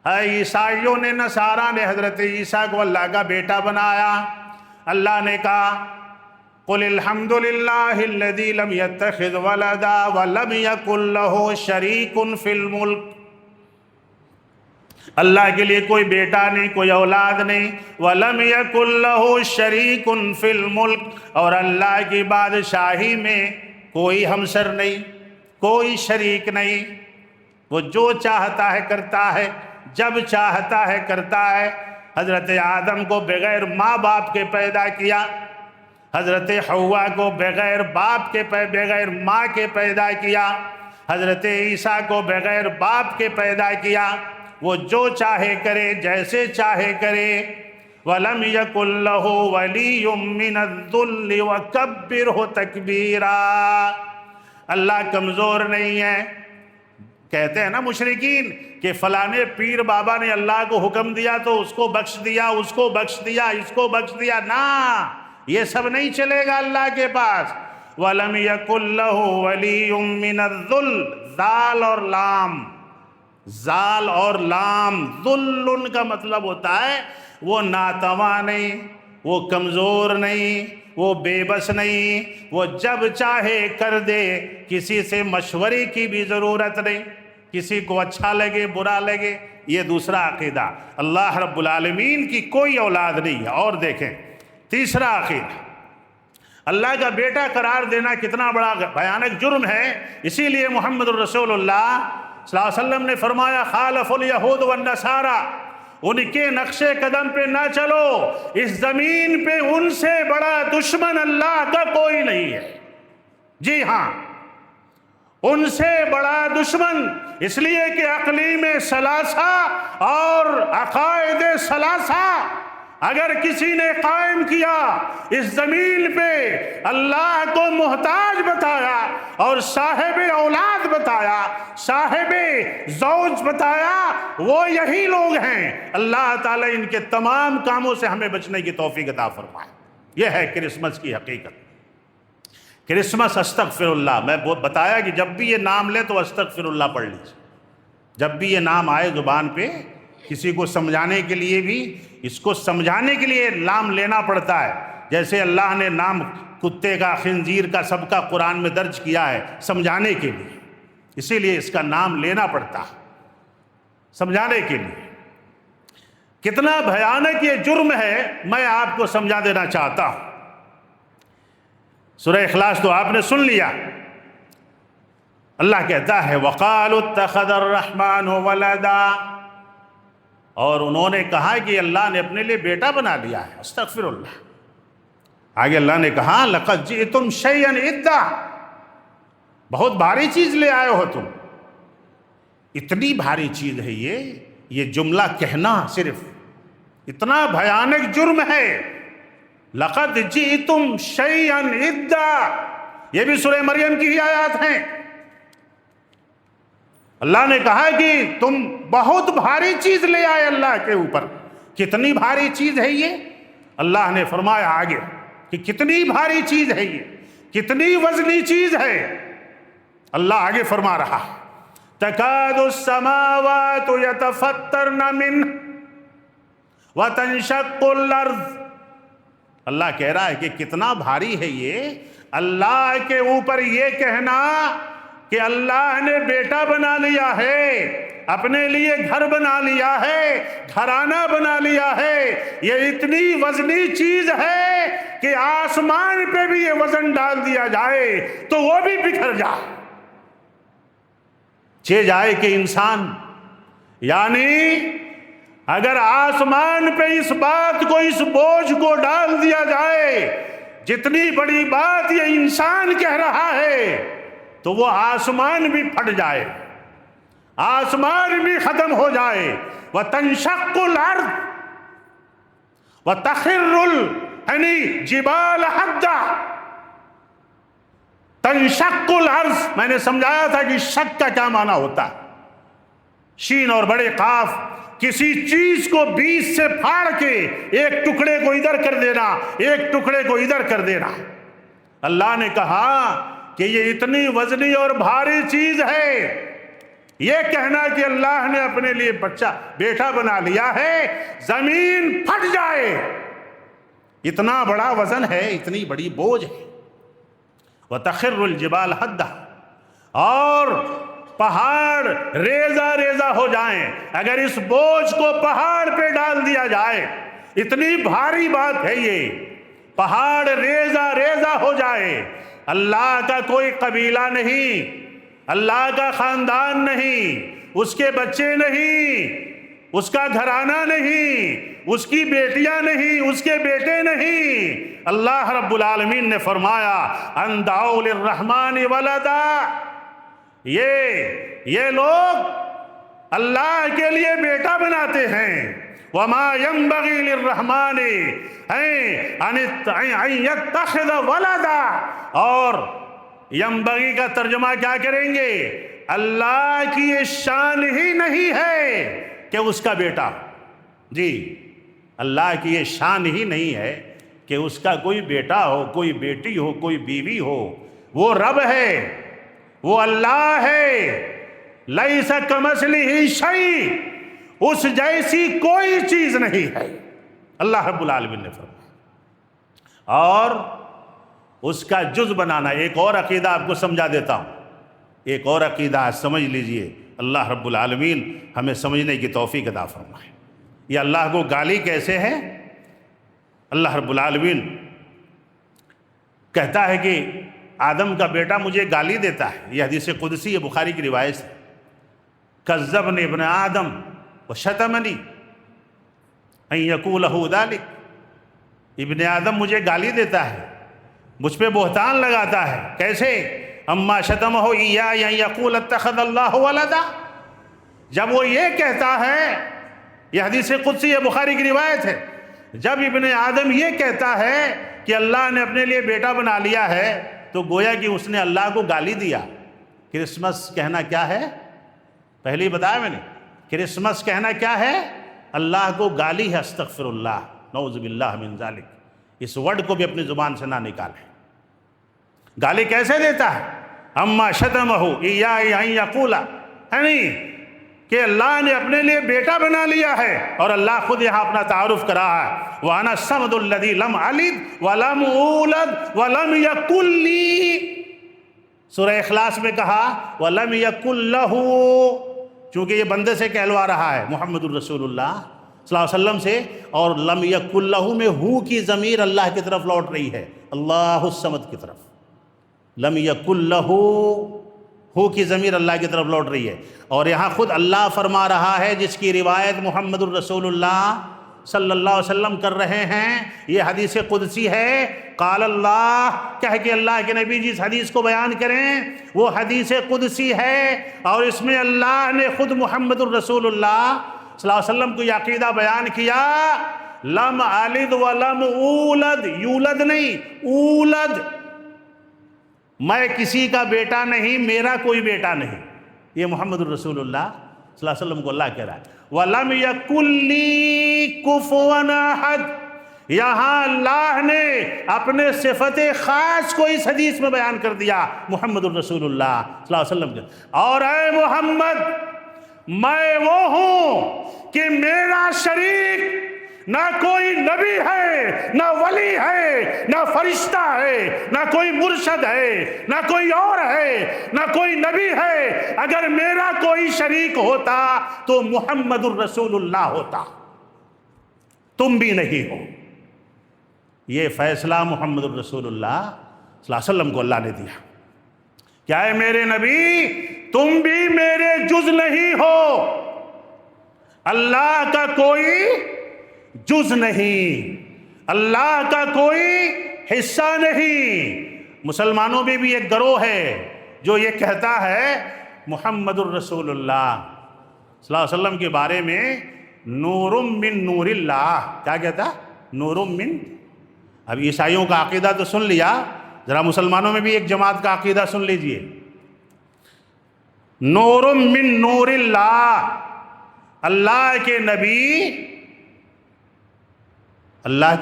عیسائیوں نے، نصارہ نے حضرت عیسیٰ کو اللہ کا بیٹا بنایا۔ اللہ نے کہا قل الحمد للہ الذی لم یتخذ ولدا ولم یکن لہ شریک فی الملک، اللہ کے لیے کوئی بیٹا نہیں، کوئی اولاد نہیں، وَلَمْ يَكُنْ لَهُ شَرِيكٌ فِي الْمُلْكِ، اور اللہ کی بادشاہی میں کوئی ہمسر نہیں، کوئی شریک نہیں، وہ جو چاہتا ہے کرتا ہے، جب چاہتا ہے کرتا ہے۔ حضرت آدم کو بغیر ماں باپ کے پیدا کیا، حضرت حوا کو بغیر باپ کے بغیر ماں کے پیدا کیا، حضرت عیسیٰ کو بغیر باپ کے پیدا کیا۔ وہ جو چاہے کرے، جیسے چاہے کرے۔ وَلَمْ يَكُنْ لَهُ وَلِيٌّ مِّنَ الذُّلِّ وَكَبِّرْهُ تَكْبِيرًا، اللہ کمزور نہیں ہے۔ کہتے ہیں نا مشرکین کہ فلانے پیر بابا نے اللہ کو حکم دیا تو اس کو بخش دیا، اس کو بخش دیا، اس کو بخش دیا، نا، یہ سب نہیں چلے گا اللہ کے پاس۔ وَلَمْ يَكُنْ لَهُ وَلِيٌّ مِّنَ الذُّلِّ، ذال اور لام، ذال اور لام، ذل کا مطلب ہوتا ہے وہ ناتواں نہیں، وہ کمزور نہیں، وہ بے بس نہیں، وہ جب چاہے کر دے، کسی سے مشورے کی بھی ضرورت نہیں، کسی کو اچھا لگے برا لگے۔ یہ دوسرا عقیدہ، اللہ رب العالمین کی کوئی اولاد نہیں ہے۔ اور دیکھیں تیسرا عقیدہ، اللہ کا بیٹا قرار دینا کتنا بڑا بھیانک جرم ہے۔ اسی لیے محمد الرسول اللہ صلی اللہ علیہ وسلم نے فرمایا خالف الیہود والنصارى، ان کے نقش قدم پہ نہ چلو، اس زمین پہ ان سے بڑا دشمن اللہ کا کوئی نہیں ہے۔ جی ہاں، ان سے بڑا دشمن، اس لیے کہ اقلیم ثلاثہ اور عقائد ثلاثہ اگر کسی نے قائم کیا، اس زمین پہ اللہ کو محتاج بتایا اور صاحب اولاد بتایا، صاحب زوج بتایا، وہ یہی لوگ ہیں۔ اللہ تعالیٰ ان کے تمام کاموں سے ہمیں بچنے کی توفیق عطا فرمائے۔ یہ ہے کرسمس کی حقیقت۔ کرسمس، استغفر اللہ، میں بتایا کہ جب بھی یہ نام لے تو استغفر اللہ پڑھ لیجیے۔ جب بھی یہ نام آئے زبان پہ، کسی کو سمجھانے کے لیے بھی، اس کو سمجھانے کے لیے نام لینا پڑتا ہے۔ جیسے اللہ نے نام کتے کا، خنزیر کا، سب کا قرآن میں درج کیا ہے سمجھانے کے لیے، اسی لیے اس کا نام لینا پڑتا ہے سمجھانے کے لیے۔ کتنا بھیانک یہ جرم ہے، میں آپ کو سمجھا دینا چاہتا ہوں۔ سورہ اخلاص تو آپ نے سن لیا۔ اللہ کہتا ہے وَقَالُوا اتَّخَذَ الرَّحْمَنُ وَلَدًا، اور انہوں نے کہا کہ اللہ نے اپنے لیے بیٹا بنا لیا ہے۔ استغفر اللہ۔ آگے اللہ نے کہا لَقَدْ جِئْتُمْ شَيْئًا إِدًّا، بہت بھاری چیز لے آئے ہو تم۔ اتنی بھاری چیز ہے یہ جملہ کہنا صرف اتنا بھیانک جرم ہے۔ لَقَدْ جِئْتُمْ شَيْئًا إِدًّا، یہ بھی سورہ مریم کی ہی آیات ہیں۔ اللہ نے کہا کہ تم بہت بھاری چیز لے آئے اللہ کے اوپر۔ کتنی بھاری چیز ہے یہ؟ اللہ نے فرمایا آگے کہ کتنی بھاری چیز ہے یہ، کتنی وزنی چیز ہے۔ اللہ آگے فرما رہا ہے تکاد السماوات یتفطرن منہ وتنشق الارض۔ اللہ کہہ رہا ہے کہ کتنا بھاری ہے یہ، اللہ کے اوپر یہ کہنا کہ اللہ نے بیٹا بنا لیا ہے، اپنے لیے گھر بنا لیا ہے، گھرانہ بنا لیا ہے۔ یہ اتنی وزنی چیز ہے کہ آسمان پہ بھی یہ وزن ڈال دیا جائے تو وہ بھی بکھر جائے، چہ جائے کہ انسان، یعنی اگر آسمان پہ اس بات کو، اس بوجھ کو ڈال دیا جائے، جتنی بڑی بات یہ انسان کہہ رہا ہے، تو وہ آسمان بھی پھٹ جائے، آسمان بھی ختم ہو جائے۔ وَتَنشَقُّ الْأَرْضُ وَتَخِرُّ الْجِبَالُ هَدًّا۔ تنشق الارض، میں نے سمجھایا تھا کہ شق کا کیا معنی ہوتا ہے۔ شین اور بڑے قاف، کسی چیز کو بیچ سے پھاڑ کے ایک ٹکڑے کو ادھر کر دینا، ایک ٹکڑے کو ادھر کر دینا۔ اللہ نے کہا کہ یہ اتنی وزنی اور بھاری چیز ہے، یہ کہنا کہ اللہ نے اپنے لیے بیٹا بنا لیا ہے، زمین پھٹ جائے، اتنا بڑا وزن ہے، اتنی بڑی بوجھ ہے۔ وَتَخِرُّ الْجِبَالُ هَدًّا، اور پہاڑ ریزہ ریزہ ہو جائیں۔ اگر اس بوجھ کو پہاڑ پہ ڈال دیا جائے، اتنی بھاری بات ہے یہ، پہاڑ ریزہ ریزہ ہو جائے۔ اللہ کا کوئی قبیلہ نہیں، اللہ کا خاندان نہیں، اس کے بچے نہیں، اس کا گھرانہ نہیں، اس کی بیٹیاں نہیں، اس کے بیٹے نہیں۔ اللہ رب العالمین نے فرمایا ان دعوا للرحمن ولدا، یہ لوگ اللہ کے لیے بیٹا بناتے ہیں۔ وما ينبغي للرحمن ان يتخذ ولدا، اور ینبغی کا ترجمہ کیا کریں گے؟ اللہ کی یہ شان ہی نہیں ہے کہ اس کا بیٹا، جی اللہ کی یہ شان ہی نہیں ہے کہ اس کا کوئی بیٹا ہو، کوئی بیٹی ہو، کوئی بیوی ہو۔ وہ رب ہے، وہ اللہ ہے، لیس کمثلہ شیء، اس جیسی کوئی چیز نہیں ہے، اللہ رب العالمین نے فرمایا۔ اور اس کا جز بنانا، ایک اور عقیدہ آپ کو سمجھا دیتا ہوں، ایک اور عقیدہ سمجھ لیجئے، اللہ رب العالمین ہمیں سمجھنے کی توفیق عطا فرمائے۔ یہ اللہ کو گالی کیسے ہے؟ اللہ رب العالمین کہتا ہے کہ آدم کا بیٹا مجھے گالی دیتا ہے، یہ حدیث قدسی ہے، بخاری کی روایت ہے۔ کذبنی ابن آدم وشتمنی ان یقول لہ ذلک، ابن آدم مجھے گالی دیتا ہے، مجھ پہ بہتان لگاتا ہے۔ کیسے؟ اما شتمہ ایایا ان یقول اتخذ اللہ ولدا، جب وہ یہ کہتا ہے، یہ حدیث قدسی ہے، بخاری کی روایت ہے، جب ابن آدم یہ کہتا ہے کہ اللہ نے اپنے لیے بیٹا بنا لیا ہے، تو گویا کہ اس نے اللہ کو گالی دیا۔ کرسمس کہنا کیا ہے؟ پہلے ہی بتایا میں نے، کرسمس کہنا کیا ہے؟ اللہ کو گالی ہے، استغفر اللہ، نعوذ باللہ من ذالک۔ اس ورڈ کو بھی اپنی زبان سے نہ نکالیں۔ گالی کیسے دیتا ہے؟ اما شتمہ ایایا ان یقول، یعنی کہ اللہ نے اپنے لیے بیٹا بنا لیا ہے، اور اللہ خود یہاں اپنا تعارف کرا ہے، وَأَنَا الصَّمَدُ الَّذِي لَمْ أَلِدْ وَلَمْ أُولَدْ وَلَمْ يَكُنْ لِي۔ سورہ اخلاص میں کہا وَلَمْ يَكُنْ لَهُ، چونکہ یہ بندے سے کہلوا رہا ہے، محمد الرسول اللہ صلی اللہ علیہ وسلم سے، اور لم یکن لہ میں ہو کی ضمیر اللہ کی طرف لوٹ رہی ہے، اللہ الصمد کی طرف۔ لم یکن لہ، ہو کی ضمیر اللہ کی طرف لوٹ رہی ہے، اور یہاں خود اللہ فرما رہا ہے، جس کی روایت محمد الرسول اللہ صلی اللہ علیہ وسلم کر رہے ہیں۔ یہ حدیث قدسی ہے، قال اللہ کہہ کے اللہ کے نبی جس حدیث کو بیان کریں وہ حدیث قدسی ہے، اور اس میں اللہ نے خود محمد الرسول اللہ صلی اللہ علیہ وسلم کو یہ عقیدہ بیان کیا، لم الد ولم اولد، یولد نہیں، اولد، میں کسی کا بیٹا نہیں، میرا کوئی بیٹا نہیں. یہ محمد الرسول اللہ صلی اللہ علیہ وسلم کو اللہ کہہ رہا ہے. وَلَمْ يَكُنْ لِي كُفُوًا أَحَدٌ. یہاں اللہ نے اپنے صفت خاص کو اس حدیث میں بیان کر دیا محمد الرسول اللہ صلی اللہ علیہ وسلم کے. اور اے محمد، میں وہ ہوں کہ میرا شریک نہ کوئی نبی ہے، نہ ولی ہے، نہ فرشتہ ہے، نہ کوئی مرشد ہے، نہ کوئی اور ہے، نہ کوئی نبی ہے. اگر میرا کوئی شریک ہوتا تو محمد الرسول اللہ ہوتا، تم بھی نہیں ہو. یہ فیصلہ محمد الرسول اللہ صلی اللہ علیہ وسلم کو اللہ نے دیا. کیا ہے میرے نبی، تم بھی میرے جز نہیں ہو، اللہ کا کوئی جز نہیں، اللہ کا کوئی حصہ نہیں. مسلمانوں میں بھی ایک گروہ ہے جو یہ کہتا ہے محمد الرسول اللہ صلی اللہ علیہ وسلم کے بارے میں نور من نور اللہ. کیا کہتا؟ نور من. اب عیسائیوں کا عقیدہ تو سن لیا، ذرا مسلمانوں میں بھی ایک جماعت کا عقیدہ سن لیجئے. نور من نور اللہ، اللہ کے نبی، اللہ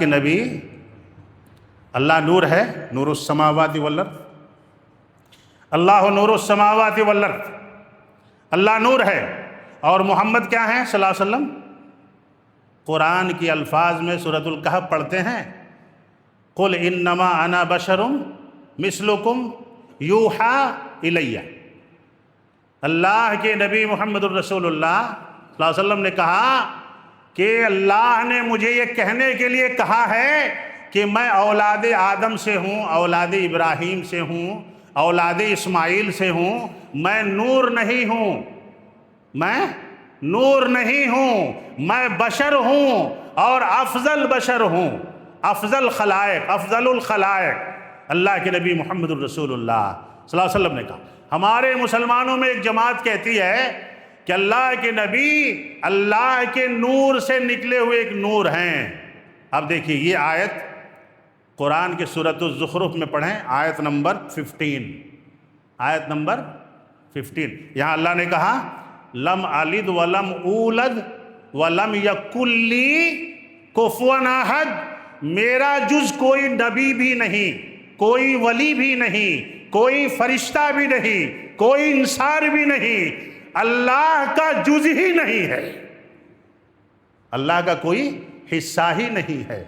نور ہے، نور السماوات والارض. اللہ نور السماوات والارض، اللہ نور ہے. اور محمد کیا ہیں صلی اللہ علیہ وسلم؟ قرآن کی الفاظ میں سورۃ الکہف پڑھتے ہیں، قل انما انا بشر مثلکم یوحی الی. اللہ کے نبی محمد الرسول اللہ صلی اللہ علیہ وسلم نے کہا کہ اللہ نے مجھے یہ کہنے کے لیے کہا ہے کہ میں اولاد آدم سے ہوں، اولاد ابراہیم سے ہوں، اولاد اسماعیل سے ہوں. میں نور نہیں ہوں، میں نور نہیں ہوں، میں بشر ہوں اور افضل بشر ہوں، افضل خلائق، افضل الخلائق. اللہ کے نبی محمد الرسول اللہ صلی اللہ علیہ وسلم نے کہا. ہمارے مسلمانوں میں ایک جماعت کہتی ہے کہ اللہ کے نبی اللہ کے نور سے نکلے ہوئے ایک نور ہیں. اب دیکھیے یہ آیت قرآن کے سورۃ الزخرف میں پڑھیں، آیت نمبر 15. آیت نمبر 15 یہاں اللہ نے کہا لم الد ولم اولد ولم یکن لی کفوا احد. میرا جز کوئی نبی بھی نہیں، کوئی ولی بھی نہیں، کوئی فرشتہ بھی نہیں، کوئی انسان بھی نہیں. اللہ کا جز ہی نہیں ہے، اللہ کا کوئی حصہ ہی نہیں ہے،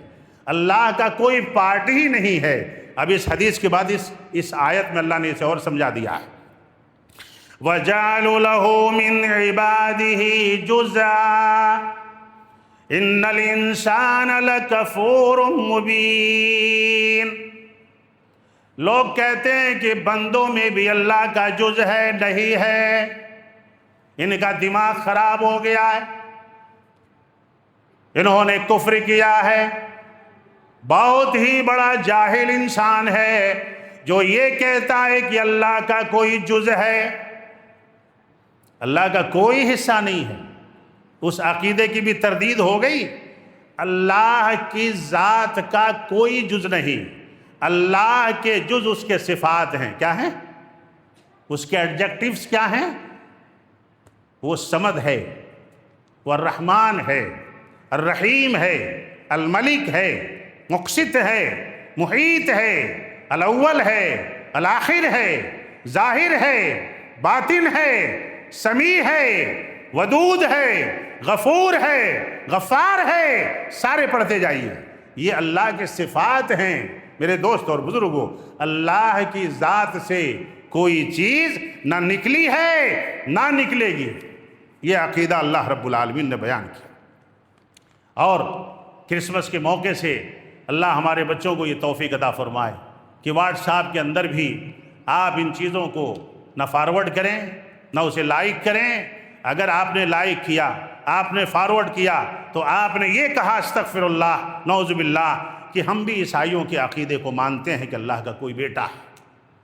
اللہ کا کوئی پارٹ ہی نہیں ہے. اب اس حدیث کے بعد اس آیت میں اللہ نے اسے اور سمجھا دیا ہے. وَجَعَلُوا لَهُ مِنْ عِبَادِهِ جُزْءًا إِنَّ الْإِنسَانَ لَكَفُورٌ مُبِينٌ. لوگ کہتے ہیں کہ بندوں میں بھی اللہ کا جز ہے، نہیں ہے. ان کا دماغ خراب ہو گیا ہے، انہوں نے کفر کیا ہے. بہت ہی بڑا جاہل انسان ہے جو یہ کہتا ہے کہ اللہ کا کوئی جز ہے، اللہ کا کوئی حصہ نہیں ہے. اس عقیدے کی بھی تردید ہو گئی. اللہ کی ذات کا کوئی جز نہیں، اللہ کے جز اس کے صفات ہیں. کیا ہیں اس کے ایڈجیکٹیوز؟ کیا ہیں؟ وہ صمد ہے، وہ الرحمن ہے، الرحیم ہے، الملک ہے، مقسط ہے، محیط ہے، الاول ہے، الآخر ہے، ظاہر ہے، باطن ہے، سمیع ہے، ودود ہے، غفور ہے، غفار ہے. سارے پڑھتے جائیے. یہ اللہ کے صفات ہیں. میرے دوست اور بزرگوں، اللہ کی ذات سے کوئی چیز نہ نکلی ہے نہ نکلے گی. یہ عقیدہ اللہ رب العالمین نے بیان کیا. اور کرسمس کے موقع سے اللہ ہمارے بچوں کو یہ توفیق عطا فرمائے کہ واٹس ایپ کے اندر بھی آپ ان چیزوں کو نہ فارورڈ کریں نہ اسے لائک کریں. اگر آپ نے لائک کیا، آپ نے فارورڈ کیا، تو آپ نے یہ کہا استغفر اللہ، نعوذ باللہ، کہ ہم بھی عیسائیوں کے عقیدے کو مانتے ہیں کہ اللہ کا کوئی بیٹا ہے.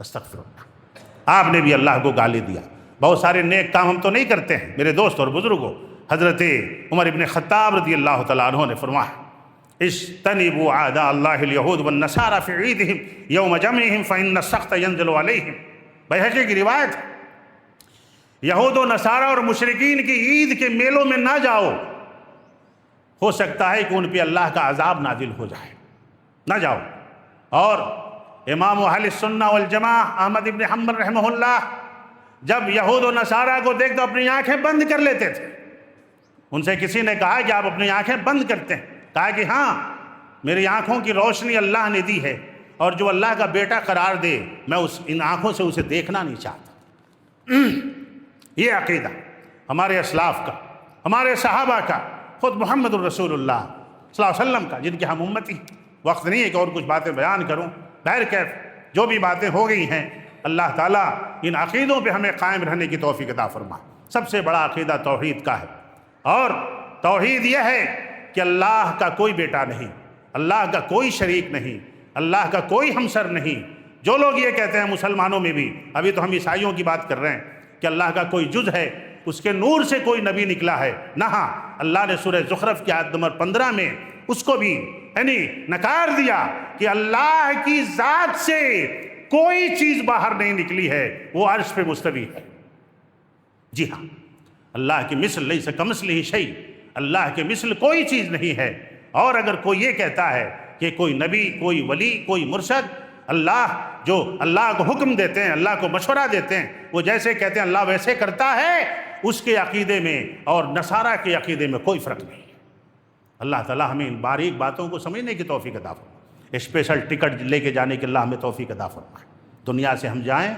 استغفر اللہ. آپ نے بھی اللہ کو گالی دیا. بہت سارے نیک کام ہم تو نہیں کرتے ہیں میرے دوست اور بزرگوں. حضرت عمر ابن خطاب رضی اللہ تعالیٰ عنہ نے فرمایا اجتنبوا اعداء اللہ الیہود والنصارى فی عیدہم یوم جمعہم فإن السخط ینزل علیہم۔ بیہقی کی روایت ہے، یہود و نصارہ اور مشرکین کی عید کے میلوں میں نہ جاؤ، ہو سکتا ہے کہ ان پہ اللہ کا عذاب نازل ہو جائے، نہ جاؤ۔ اور امام اہل السنہ والجماعہ احمد ابن حنبل رحمہ اللہ جب یہود و نصارہ کو دیکھ تو اپنی آنکھیں بند کر لیتے تھے۔ ان سے کسی نے کہا کہ آپ اپنی آنکھیں بند کرتے ہیں؟ کہا کہ ہاں، میری آنکھوں کی روشنی اللہ نے دی ہے، اور جو اللہ کا بیٹا قرار دے میں ان آنکھوں سے اسے دیکھنا نہیں چاہتا۔ یہ عقیدہ ہمارے اسلاف کا، ہمارے صحابہ کا، خود محمد الرسول اللہ صلی اللہ علیہ وسلم کا، جن کے ہم امتی۔ وقت نہیں ہے کہ اور کچھ باتیں بیان کروں، بہرکیف جو بھی باتیں ہو گئی ہیں اللہ تعالیٰ ان عقیدوں پہ ہمیں قائم رہنے کی توفیق عطا فرمائے۔ سب سے بڑا عقیدہ توحید کا ہے، اور توحید یہ ہے کہ اللہ کا کوئی بیٹا نہیں، اللہ کا کوئی شریک نہیں، اللہ کا کوئی ہمسر نہیں۔ جو لوگ یہ کہتے ہیں مسلمانوں میں بھی، ابھی تو ہم عیسائیوں کی بات کر رہے ہیں کہ اللہ کا کوئی جز ہے، اس کے نور سے کوئی نبی نکلا ہے، نہ، اللہ نے سورہ زخرف کی آیت نمبر 15 میں اس کو بھی نکار دیا کہ اللہ کی ذات سے کوئی چیز باہر نہیں نکلی ہے، وہ عرش پہ مستوی ہے۔ جی ہاں، اللہ کی مثل لیس کمثلہ شیء، اللہ کے مثل کوئی چیز نہیں ہے۔ اور اگر کوئی یہ کہتا ہے کہ کوئی نبی، کوئی ولی، کوئی مرشد، اللہ جو اللہ کو حکم دیتے ہیں، اللہ کو مشورہ دیتے ہیں، وہ جیسے کہتے ہیں اللہ ویسے کرتا ہے، اس کے عقیدے میں اور نصارہ کے عقیدے میں کوئی فرق نہیں ہے۔ اللہ تعالیٰ ہمیں ان باریک باتوں کو سمجھنے کی توفیق عطا فرمائے۔ اسپیشل ٹکٹ لے کے جانے کے اللہ ہمیں توفیق عطا فرمائے۔ دنیا سے ہم جائیں،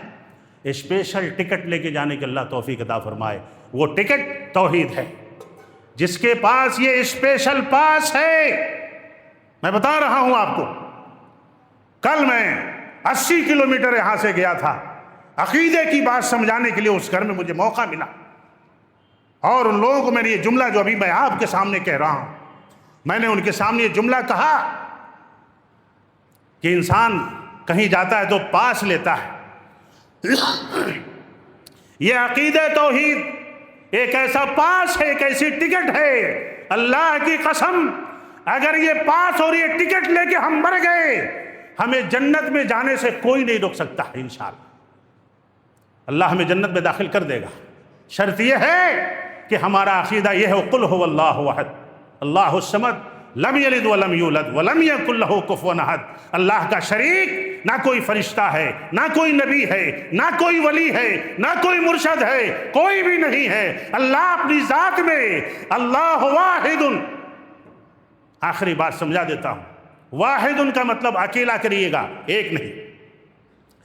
اسپیشل ٹکٹ لے کے جانے کے اللہ توفیق عطا فرمائے۔ وہ ٹکٹ توحید ہے۔ جس کے پاس یہ اسپیشل پاس ہے، میں بتا رہا ہوں آپ کو، کل میں 80 کلومیٹر یہاں سے گیا تھا، عقیدے کی بات سمجھانے کے لیے اس گھر میں مجھے موقع ملا، اور ان لوگوں کو میں نے یہ جملہ جو ابھی میں آپ کے سامنے کہہ رہا ہوں، میں نے ان کے سامنے یہ جملہ کہا کہ انسان کہیں جاتا ہے تو پاس لیتا ہے، یہ عقیدہ توحید ایک ایسا پاس ہے، ایک ایسی ٹکٹ ہے، اللہ کی قسم اگر یہ پاس اور یہ ٹکٹ لے کے ہم مر گئے، ہمیں جنت میں جانے سے کوئی نہیں روک سکتا ہے انشاءاللہ۔ اللہ ہمیں جنت میں داخل کر دے گا، شرط یہ ہے کہ ہمارا عقیدہ یہ ہے قل هو اللہ احد اللہ الصمد لم یلد ولم یولد ولم یکن لہ کفوا احد۔ اللہ کا شریک نہ کوئی فرشتہ ہے، نہ کوئی نبی ہے، نہ کوئی ولی ہے، نہ کوئی مرشد ہے، کوئی بھی نہیں ہے۔ اللہ اپنی ذات میں اللہ واحد، آخری بات سمجھا دیتا ہوں، واحد کا مطلب اکیلا کریے گا، ایک نہیں،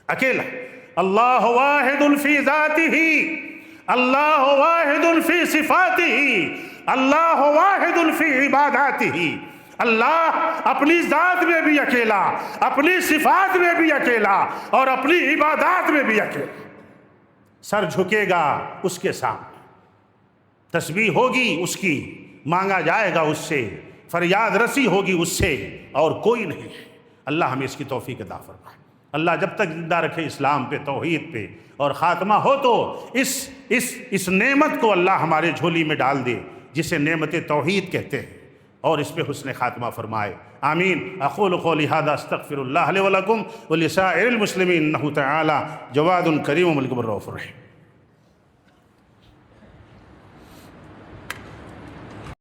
اکیلا۔ اللہ واحد فی ذاتہ، اللہ واحد فی صفاتہ، اللہ واحد فی عباداتہ۔ اللہ اپنی ذات میں بھی اکیلا، اپنی صفات میں بھی اکیلا، اور اپنی عبادات میں بھی اکیلا۔ سر جھکے گا اس کے سامنے، تسبیح ہوگی اس کی، مانگا جائے گا اس سے، فریاد رسی ہوگی اس سے، اور کوئی نہیں ہے۔ اللہ ہمیں اس کی توفیق عطا فرمائے۔ اللہ جب تک زندہ رکھے اسلام پہ، توحید پہ، اور خاتمہ ہو تو اس نعمت کو اللہ ہمارے جھولی میں ڈال دے جسے نعمت توحید کہتے ہیں، اور اس پہ حسن خاتمہ فرمائے۔ آمین۔ اقول قولی ھذا استغفر اللہ لی ولکم ولسائر المسلمین انہ تعالی جواد کریم ملک الرؤوف الرحیم۔